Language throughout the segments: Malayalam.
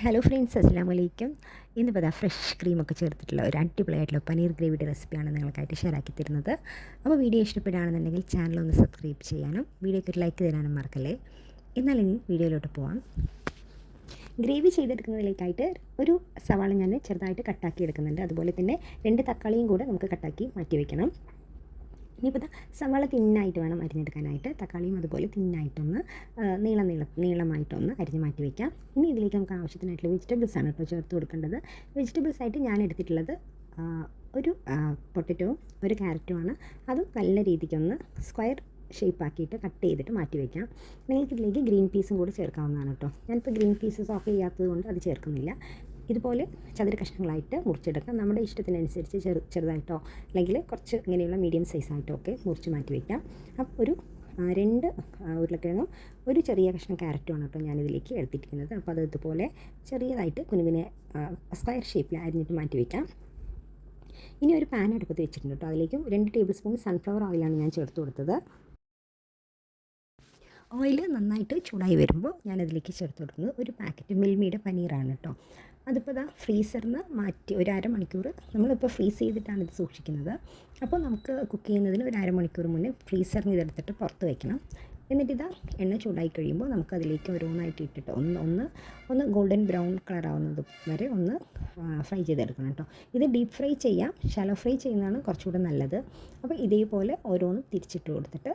ഹലോ ഫ്രണ്ട്സ്, അസ്സലാമു അലൈക്കും. ഇന്നിപ്പോൾ ദാ ഫ്രഷ് ക്രീമൊക്കെ ചേർത്തിട്ടുള്ള ഒരു അടിപൊളിയായിട്ടുള്ള പനീർ ഗ്രേവിയുടെ റെസിപ്പിയാണ് നിങ്ങൾക്കായിട്ട് ഷെയർ ആക്കി തരുന്നത്. അപ്പോൾ വീഡിയോ ഇഷ്ടപ്പെടുകയാണെന്നുണ്ടെങ്കിൽ ചാനലൊന്ന് സബ്സ്ക്രൈബ് ചെയ്യാനും വീഡിയോയ്ക്ക് ഒരു ലൈക്ക് തരാനും മറക്കല്ലേ. എന്നാൽ ഇനി വീഡിയോയിലോട്ട് പോവാം. ഗ്രേവി ചെയ്തെടുക്കുന്നതിലേക്കായിട്ട് ഒരു സവാള ഞാൻ ചെറുതായിട്ട് കട്ടാക്കി എടുക്കുന്നുണ്ട്. അതുപോലെ തന്നെ 2 തക്കാളിയും കൂടെ നമുക്ക് കട്ടാക്കി മാറ്റി വയ്ക്കണം. ഇനിയിപ്പോൾ സവാള തിന്നായിട്ട് വേണം അരിഞ്ഞെടുക്കാനായിട്ട്. തക്കാളിയും അതുപോലെ തിന്നായിട്ടൊന്ന് നീളമായിട്ടൊന്ന് അരിഞ്ഞ് മാറ്റി വയ്ക്കാം. ഇനി ഇതിലേക്ക് നമുക്ക് ആവശ്യത്തിനായിട്ടുള്ള വെജിറ്റബിൾസാണ് കേട്ടോ ചേർത്ത് കൊടുക്കേണ്ടത്. വെജിറ്റബിൾസായിട്ട് ഞാൻ എടുത്തിട്ടുള്ളത് ഒരു പൊട്ടറ്റോവും ഒരു ക്യാരറ്റുമാണ്. അതും നല്ല രീതിക്കൊന്ന് സ്ക്വയർ ഷേപ്പാക്കിയിട്ട് കട്ട് ചെയ്തിട്ട് മാറ്റി വയ്ക്കാം. നിങ്ങൾക്കിതിലേക്ക് ഗ്രീൻ പീസും കൂടി ചേർക്കാവുന്നതാണ് കേട്ടോ. ഞാനിപ്പോൾ ഗ്രീൻ പീസസ് ഓഫ് ചെയ്യാത്തത് കൊണ്ട് അത് ചേർക്കുന്നില്ല. ഇതുപോലെ ചതുര കഷ്ണങ്ങളായിട്ട് മുറിച്ചെടുക്കാം. നമ്മുടെ ഇഷ്ടത്തിനനുസരിച്ച് ചെറുതായിട്ടോ അല്ലെങ്കിൽ കുറച്ച് ഇങ്ങനെയുള്ള മീഡിയം സൈസായിട്ടോ ഒക്കെ മുറിച്ച് മാറ്റി വയ്ക്കാം. അപ്പോൾ ഒരു 2 ഉരുളക്കിഴങ്ങും ഒരു ചെറിയ കഷ്ണം ക്യാരറ്റുമാണ് കേട്ടോ ഞാനിതിലേക്ക് എടുത്തിരിക്കുന്നത്. അപ്പോൾ അത് ഇതുപോലെ ചെറിയതായിട്ട് കുനുകുനെ സ്ക്വയർ ഷേപ്പിൽ അരിഞ്ഞിട്ട് മാറ്റി വയ്ക്കാം. ഇനി ഒരു പാൻ അടുപ്പത്ത് വെച്ചിട്ടുണ്ട് കേട്ടോ. അതിലേക്ക് 2 ടേബിൾ സ്പൂൺ സൺഫ്ലവർ ഓയിലാണ് ഞാൻ ചേർത്ത് കൊടുത്തത്. ഓയിൽ നന്നായിട്ട് ചൂടായി വരുമ്പോൾ ഞാനതിലേക്ക് ചേർത്ത് കൊടുക്കുന്നത് ഒരു പാക്കറ്റ് മിൽമയുടെ പനീറാണ് കേട്ടോ. അതിപ്പോൾ ഫ്രീസറിൽ നിന്ന് മാറ്റി ഒരു അരമണിക്കൂർ നമ്മളിപ്പോൾ ഫ്രീസ് ചെയ്തിട്ടാണ് ഇത് സൂക്ഷിക്കുന്നത്. അപ്പോൾ നമുക്ക് കുക്ക് ചെയ്യുന്നതിന് ഒരു അരമണിക്കൂർ മുന്നേ ഫ്രീസറിൽ നിന്ന് ഇതെടുത്തിട്ട് പുറത്ത് വയ്ക്കണം. എന്നിട്ട് എണ്ണ ചൂടായി കഴിയുമ്പോൾ നമുക്കതിലേക്ക് ഓരോന്നായിട്ട് ഇട്ടിട്ട് ഒന്ന് ഗോൾഡൻ ബ്രൗൺ കളർ ആവുന്നത് വരെ ഒന്ന് ഫ്രൈ ചെയ്തെടുക്കണം കേട്ടോ. ഇത് ഡീപ്പ് ഫ്രൈ ചെയ്യാം, ഷാലോ ഫ്രൈ ചെയ്യുന്നതാണ് കുറച്ചുകൂടെ നല്ലത്. അപ്പോൾ ഇതേപോലെ ഓരോന്നും തിരിച്ചിട്ട് കൊടുത്തിട്ട്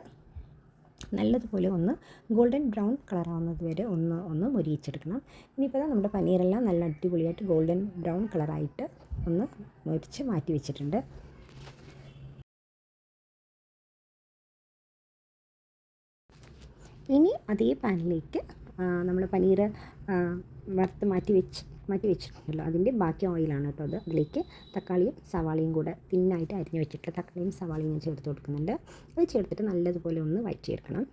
നല്ലതുപോലെ ഒന്ന് ഗോൾഡൻ ബ്രൗൺ കളറാവുന്നത് വരെ ഒന്ന് മൊരിയിച്ചെടുക്കണം. ഇനിയിപ്പോൾ നമ്മുടെ പനീറെല്ലാം നല്ല അടിപൊളിയായിട്ട് ഗോൾഡൻ ബ്രൗൺ കളറായിട്ട് ഒന്ന് മൊരിച്ച് മാറ്റി വെച്ചിട്ടുണ്ട്. ഇനി അതേ പാനിലേക്ക് നമ്മൾ പനീർ വറുത്ത് മാറ്റി വെച്ചിട്ടുണ്ടല്ലോ, അതിൻ്റെ ബാക്കി ഓയിലാണ് കേട്ടോ അത്. അതിലേക്ക് തക്കാളിയും സവാളയും കൂടെ തിന്നായിട്ട് അരിഞ്ഞ് വെച്ചിട്ട് തക്കാളിയും സവാളയും ഞാൻ ചേർത്ത് കൊടുക്കുന്നുണ്ട്. അത് ചേർത്തിട്ട് നല്ലതുപോലെ ഒന്ന് വഴറ്റിയെടുക്കണം.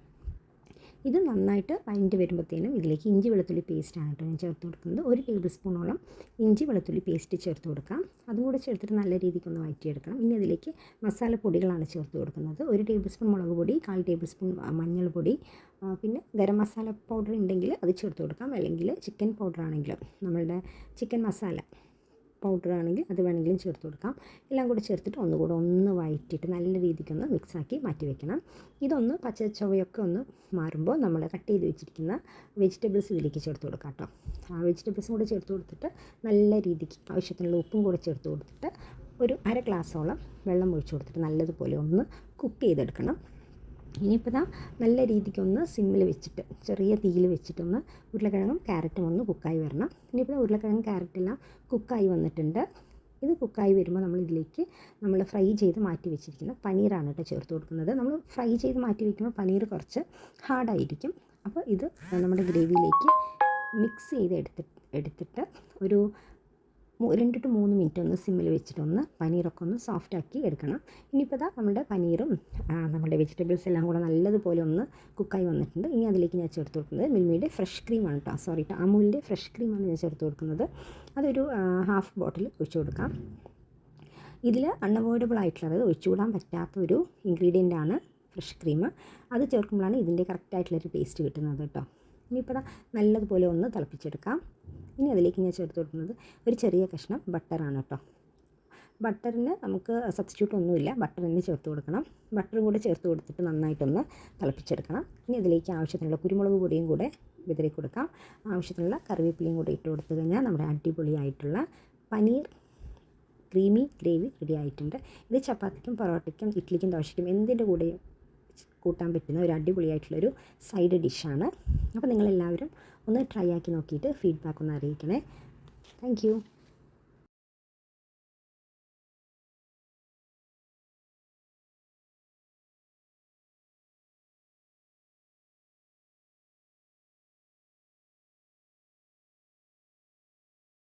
ഇത് നന്നായിട്ട് വഴണ്ടി വരുമ്പോഴത്തേനും ഇതിലേക്ക് ഇഞ്ചി വെളുത്തുള്ളി പേസ്റ്റാണ് കേട്ടോ ഞാൻ ചേർത്ത് കൊടുക്കുന്നത്. 1 ടേബിൾ സ്പൂണോളം ഇഞ്ചി വെളുത്തുള്ളി പേസ്റ്റ് ചേർത്ത് കൊടുക്കാം. അതും കൂടെ ചേർത്തിട്ട് നല്ല രീതിക്കൊന്ന് വഴറ്റിയെടുക്കണം. ഇനി അതിലേക്ക് മസാലപ്പൊടികളാണ് ചേർത്ത് കൊടുക്കുന്നത്. 1 ടേബിൾ സ്പൂൺ മുളക് പൊടി, 1/4 ടേബിൾ സ്പൂൺ മഞ്ഞൾപ്പൊടി, പിന്നെ ഗരം മസാല പൗഡർ ഉണ്ടെങ്കിൽ അത് ചേർത്ത് കൊടുക്കാം. അല്ലെങ്കിൽ ചിക്കൻ പൗഡർ ആണെങ്കിലും നമ്മളുടെ ചിക്കൻ മസാല പൗഡർ ആണെങ്കിൽ അത് വേണമെങ്കിലും ചേർത്ത് കൊടുക്കാം. എല്ലാം കൂടി ചേർത്തിട്ട് ഒന്ന് വഴറ്റിയിട്ട് നല്ല രീതിക്കൊന്ന് മിക്സാക്കി മാറ്റി വെക്കണം. ഇതൊന്ന് പച്ച ചുവയൊക്കെ ഒന്ന് മാറുമ്പോൾ നമ്മൾ കട്ട് ചെയ്ത് വെച്ചിരിക്കുന്ന വെജിറ്റബിൾസ് ഇതിലേക്ക് ചേർത്ത് കൊടുക്കാം കേട്ടോ. ആ വെജിറ്റബിൾസും കൂടെ ചേർത്ത് കൊടുത്തിട്ട് നല്ല രീതിക്ക് ആവശ്യത്തിനുള്ള ഉപ്പും കൂടെ ചേർത്ത് കൊടുത്തിട്ട് ഒരു 1/2 ഗ്ലാസോളം വെള്ളം ഒഴിച്ച് കൊടുത്തിട്ട് നല്ലതുപോലെ ഒന്ന് കുക്ക് ചെയ്തെടുക്കണം. ഇനിയിപ്പോൾ നല്ല രീതിക്കൊന്ന് സിമ്മിൽ വെച്ചിട്ട് ചെറിയ തീയിൽ വെച്ചിട്ടൊന്ന് ഉരുളക്കിഴങ്ങും ക്യാരറ്റും ഒന്ന് കുക്കായി വരണം. ഇനിയിപ്പോൾ ഉരുളക്കിഴങ്ങും ക്യാരറ്റെല്ലാം കുക്കായി വന്നിട്ടുണ്ട്. ഇത് കുക്കായി വരുമ്പോൾ നമ്മൾ ഫ്രൈ ചെയ്ത് മാറ്റി വെച്ചിരിക്കുന്ന പനീറാണ് കേട്ടോ ചേർത്ത് കൊടുക്കുന്നത്. നമ്മൾ ഫ്രൈ ചെയ്ത് മാറ്റി വയ്ക്കുമ്പോൾ പനീർ കുറച്ച് ഹാർഡായിരിക്കും. അപ്പോൾ ഇത് നമ്മുടെ ഗ്രേവിയിലേക്ക് മിക്സ് ചെയ്ത് എടുത്തിട്ട് ഒരു 2 to 3 മിനിറ്റ് ഒന്ന് സിമ്മിൽ വെച്ചിട്ടൊന്ന് പനീറൊക്കെ ഒന്ന് സോഫ്റ്റാക്കി എടുക്കണം. ഇനിയിപ്പോൾ നമ്മുടെ പനീറും നമ്മുടെ വെജിറ്റബിൾസ് എല്ലാം കൂടെ നല്ലതുപോലെ ഒന്ന് കുക്കായി വന്നിട്ടുണ്ട്. ഇനി അതിലേക്ക് ഞാൻ ചേർത്ത് കൊടുക്കുന്നത് മിൽമയുടെ ഫ്രഷ് ക്രീമാണ് കേട്ടോ. അമൂലിൻ്റെ ഫ്രഷ് ക്രീമാണ് ഞാൻ ചേർത്ത് കൊടുക്കുന്നത്. അതൊരു 1/2 ബോട്ടിൽ ഒഴിച്ചു കൊടുക്കാം. ഇതിൽ അൺഅവോയ്ഡബിൾ ആയിട്ടുള്ള, അതായത് ഒഴിച്ചുകൂടാൻ പറ്റാത്ത ഒരു ഇൻഗ്രീഡിയൻ്റാണ് ഫ്രഷ് ക്രീം. അത് ചേർക്കുമ്പോഴാണ് ഇതിൻ്റെ കറക്റ്റായിട്ടുള്ളൊരു ടേസ്റ്റ് കിട്ടുന്നത് കേട്ടോ. ഇനിയിപ്പോൾ നല്ലതുപോലെ ഒന്ന് തിളപ്പിച്ചെടുക്കാം. ഇനി അതിലേക്ക് ഞാൻ ചേർത്ത് കൊടുക്കുന്നത് ഒരു ചെറിയ കഷ്ണം ബട്ടറാണ് കേട്ടോ. ബട്ടറിന് നമുക്ക് സബ്സ്റ്റിറ്റ്യൂട്ട് ഒന്നുമില്ല, ബട്ടർ തന്നെ ചേർത്ത് കൊടുക്കണം. ബട്ടറും കൂടെ ചേർത്ത് കൊടുത്തിട്ട് നന്നായിട്ടൊന്ന് തിളപ്പിച്ചെടുക്കണം. ഇനി അതിലേക്ക് ആവശ്യത്തിനുള്ള കുരുമുളക് പൊടിയും കൂടെ വിതറി കൊടുക്കാം. ആവശ്യത്തിനുള്ള കറിവേപ്പിലയും കൂടെ ഇട്ട് കൊടുത്തു കഴിഞ്ഞാൽ നമ്മുടെ അടിപൊളിയായിട്ടുള്ള പനീർ ക്രീമി ഗ്രേവി റെഡി ആയിട്ടുണ്ട്. ഇത് ചപ്പാത്തിക്കും പൊറോട്ടയ്ക്കും ഇഡ്ഡലിക്കും ദോശയ്ക്കും എന്തിൻ്റെ കൂടെയും കൂട്ടാൻ പറ്റുന്ന ഒരു അടിപൊളിയായിട്ടുള്ളൊരു സൈഡ് ഡിഷാണ്. അപ്പോൾ നിങ്ങളെല്ലാവരും ഒന്ന് ട്രൈ ആക്കി നോക്കിയിട്ട് ഫീഡ്ബാക്ക് ഒന്ന് അറിയിക്കണേ. Thank you.